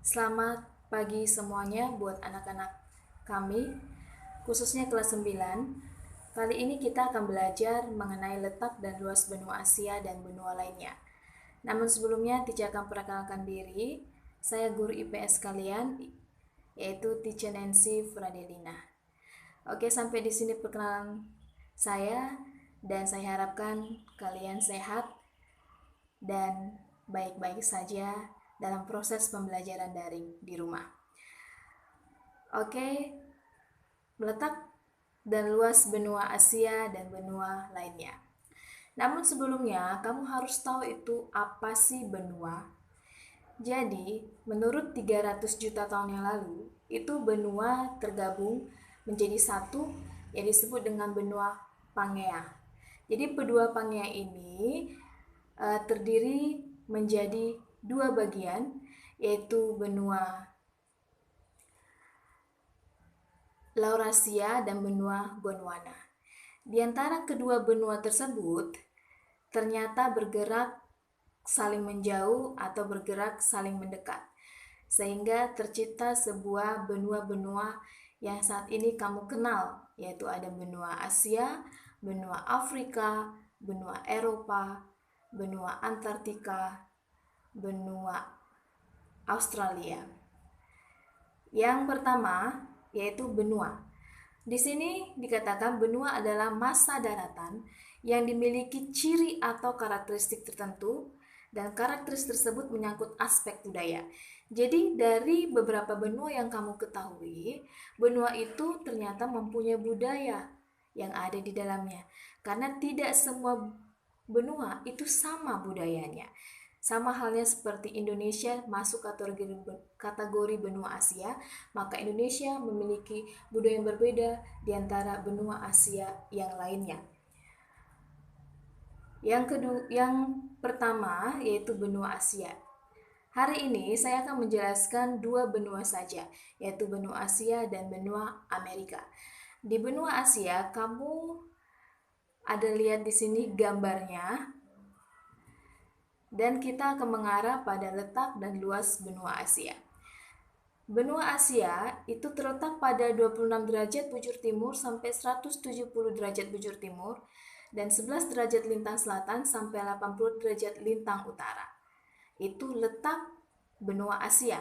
Selamat pagi semuanya buat anak-anak kami, khususnya kelas 9. Kali ini kita akan belajar mengenai letak dan luas benua Asia dan benua lainnya. Namun sebelumnya, Tica akan perkenalkan diri. Saya guru IPS kalian, yaitu Tica Nancy Fradelina. Oke, sampai di sini perkenalan saya, dan saya harapkan kalian sehat dan baik-baik saja dalam proses pembelajaran daring di rumah. Oke, letak dan luas benua Asia dan benua lainnya. Namun sebelumnya, kamu harus tahu itu apa sih benua. Jadi, menurut 300 juta tahun yang lalu, itu benua tergabung menjadi satu yang disebut dengan benua Pangea. Jadi benua Pangea ini terdiri menjadi dua bagian, yaitu benua Laurasia dan benua Gondwana. Di antara kedua benua tersebut, ternyata bergerak saling menjauh atau bergerak saling mendekat, sehingga tercipta sebuah benua-benua yang saat ini kamu kenal, yaitu ada benua Asia, benua Afrika, benua Eropa, benua Antartika, benua Australia. Yang pertama yaitu benua. Di sini dikatakan benua adalah massa daratan yang dimiliki ciri atau karakteristik tertentu, dan karakteristik tersebut menyangkut aspek budaya. Jadi dari beberapa benua yang kamu ketahui, benua itu ternyata mempunyai budaya yang ada di dalamnya. Karena tidak semua benua itu sama budayanya. Sama halnya seperti Indonesia masuk kategori benua Asia, maka Indonesia memiliki budaya yang berbeda di antara benua Asia yang lainnya. Yang pertama yaitu benua Asia. Hari ini saya akan menjelaskan dua benua saja, yaitu benua Asia dan benua Amerika. Di benua Asia, kamu ada lihat di sini gambarnya, dan kita akan mengarah pada letak dan luas benua Asia. Benua Asia itu terletak pada 26 derajat bujur timur sampai 170 derajat bujur timur dan 11 derajat lintang selatan sampai 80 derajat lintang utara. Itu letak benua Asia.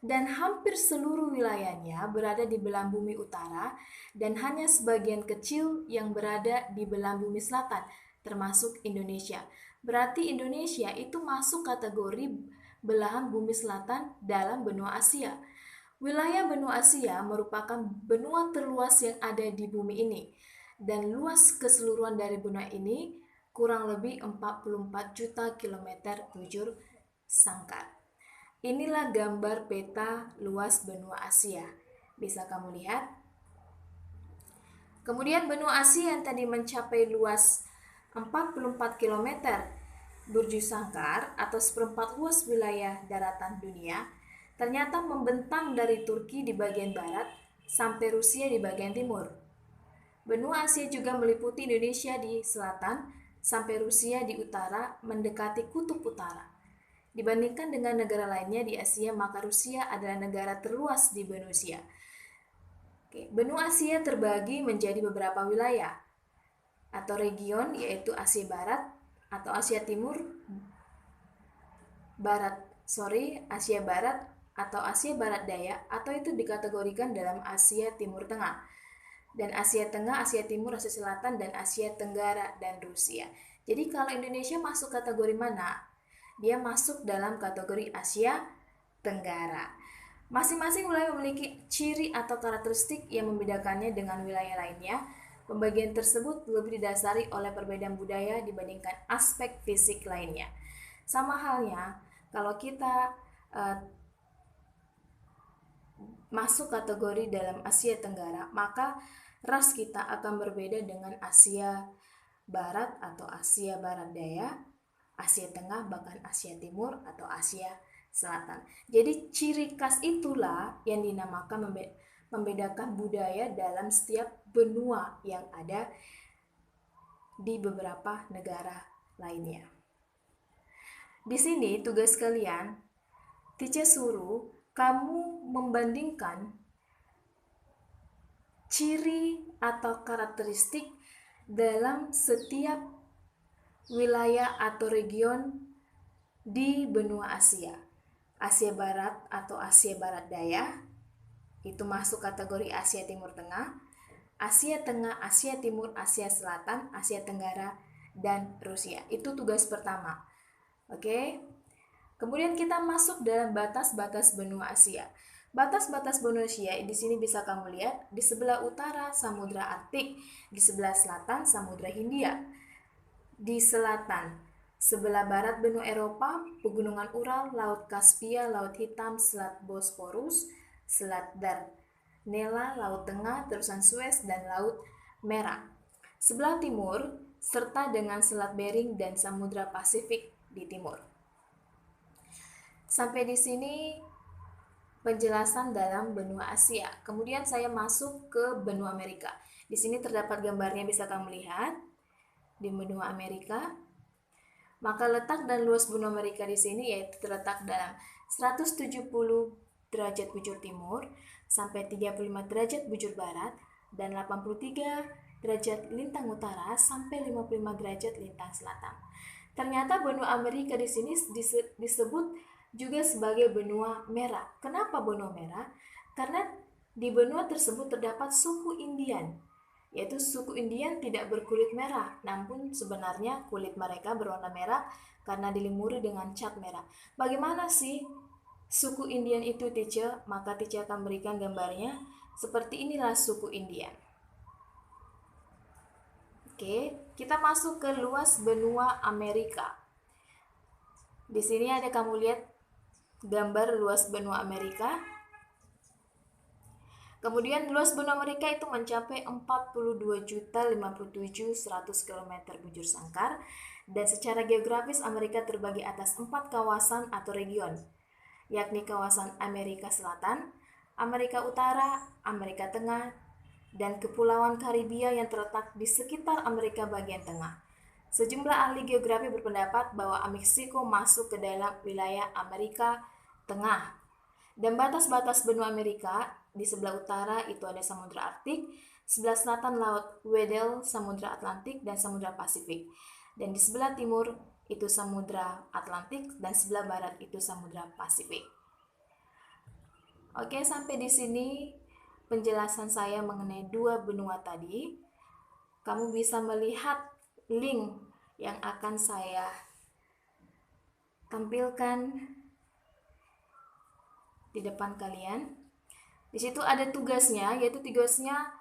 Dan hampir seluruh wilayahnya berada di belahan bumi utara dan hanya sebagian kecil yang berada di belahan bumi selatan, termasuk Indonesia. Berarti Indonesia itu masuk kategori belahan bumi selatan dalam benua Asia. Wilayah benua Asia merupakan benua terluas yang ada di bumi ini, dan luas keseluruhan dari benua ini kurang lebih 44 juta kilometer bujur sangkar. Inilah gambar peta luas benua Asia. Bisa kamu lihat. Kemudian benua Asia yang tadi mencapai luas 44 km bujur sangkar atau seperempat luas wilayah daratan dunia, ternyata membentang dari Turki di bagian barat sampai Rusia di bagian timur. Benua Asia juga meliputi Indonesia di selatan sampai Rusia di utara mendekati kutub utara. Dibandingkan dengan negara lainnya di Asia, maka Rusia adalah negara terluas di benua Asia. Benua Asia terbagi menjadi beberapa wilayah atau region, yaitu Asia Barat atau Asia Timur, Asia Barat atau Asia Barat Daya, atau itu dikategorikan dalam Asia Timur Tengah, dan Asia Tengah, Asia Timur, Asia Selatan, dan Asia Tenggara dan Rusia. Jadi kalau Indonesia masuk kategori mana? Dia masuk dalam kategori Asia Tenggara. Masing-masing wilayah memiliki ciri atau karakteristik yang membedakannya dengan wilayah lainnya. Pembagian tersebut lebih didasari oleh perbedaan budaya dibandingkan aspek fisik lainnya. Sama halnya, kalau kita masuk kategori dalam Asia Tenggara, maka ras kita akan berbeda dengan Asia Barat atau Asia Barat Daya, Asia Tengah, bahkan Asia Timur atau Asia Selatan. Jadi ciri khas itulah yang dinamakan membedakan budaya dalam setiap benua yang ada di beberapa negara lainnya. Di sini tugas kalian, teacher suruh kamu membandingkan ciri atau karakteristik dalam setiap wilayah atau region di benua Asia. Asia Barat atau Asia Barat Daya, itu masuk kategori Asia Timur Tengah, Asia Tengah, Asia Timur, Asia Selatan, Asia Tenggara, dan Rusia. Itu tugas pertama. Oke. Kemudian kita masuk dalam batas-batas benua Asia. Batas-batas benua Asia di sini bisa kamu lihat, di sebelah utara Samudra Arktik, di sebelah selatan Samudra Hindia. Di selatan, sebelah barat benua Eropa, pegunungan Ural, Laut Kaspia, Laut Hitam, Selat Bosporus, Selat Dardanella, Laut Tengah, terusan Suez, dan Laut Merah. Sebelah timur, serta dengan Selat Bering dan Samudra Pasifik di timur. Sampai di sini penjelasan dalam benua Asia. Kemudian saya masuk ke benua Amerika. Di sini terdapat gambarnya, bisa kamu lihat di benua Amerika. Maka letak dan luas benua Amerika di sini yaitu terletak dalam 170 derajat bujur timur sampai 35 derajat bujur barat dan 83 derajat lintang utara sampai 55 derajat lintang selatan. Ternyata benua Amerika di sini disebut juga sebagai benua merah. Kenapa benua merah? Karena di benua tersebut terdapat suku Indian, yaitu suku Indian tidak berkulit merah, namun sebenarnya kulit mereka berwarna merah karena dilumuri dengan cat merah. Bagaimana sih suku Indian itu, teacher? Maka teacher akan berikan gambarnya. Seperti inilah suku Indian. Oke, kita masuk ke luas benua Amerika. Di sini ada kamu lihat gambar luas benua Amerika. Kemudian luas benua Amerika itu mencapai 42.057.100 km bujur sangkar, dan secara geografis Amerika terbagi atas 4 kawasan atau region, yakni kawasan Amerika Selatan, Amerika Utara, Amerika Tengah, dan Kepulauan Karibia yang terletak di sekitar Amerika bagian tengah. Sejumlah ahli geografi berpendapat bahwa Meksiko masuk ke dalam wilayah Amerika Tengah. Dan batas-batas benua Amerika, di sebelah utara itu ada Samudra Arktik, sebelah selatan Laut Weddell, Samudra Atlantik, dan Samudra Pasifik. Dan di sebelah timur itu Samudra Atlantik, dan sebelah barat itu Samudra Pasifik. Oke, sampai di sini penjelasan saya mengenai dua benua tadi. Kamu bisa melihat link yang akan saya tampilkan di depan kalian. Di situ ada tugasnya, yaitu tugasnya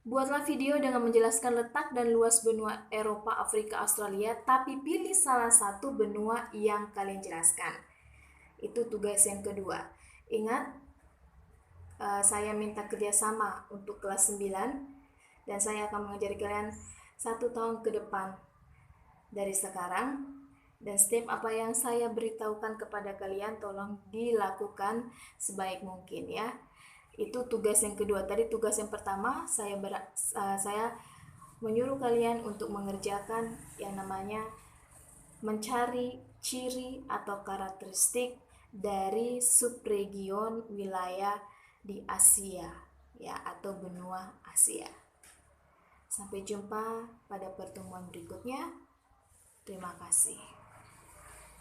buatlah video dengan menjelaskan letak dan luas benua Eropa, Afrika, Australia, tapi pilih salah satu benua yang kalian jelaskan. Itu tugas yang kedua. Ingat, saya minta kerjasama untuk kelas 9, dan saya akan mengajari kalian 1 tahun ke depan dari sekarang. Dan setiap apa yang saya beritahukan kepada kalian tolong dilakukan sebaik mungkin ya. Itu tugas yang kedua. Tadi tugas yang pertama saya menyuruh kalian untuk mengerjakan yang namanya mencari ciri atau karakteristik dari subregion wilayah di Asia ya, atau benua Asia. Sampai jumpa pada pertemuan berikutnya. Terima kasih.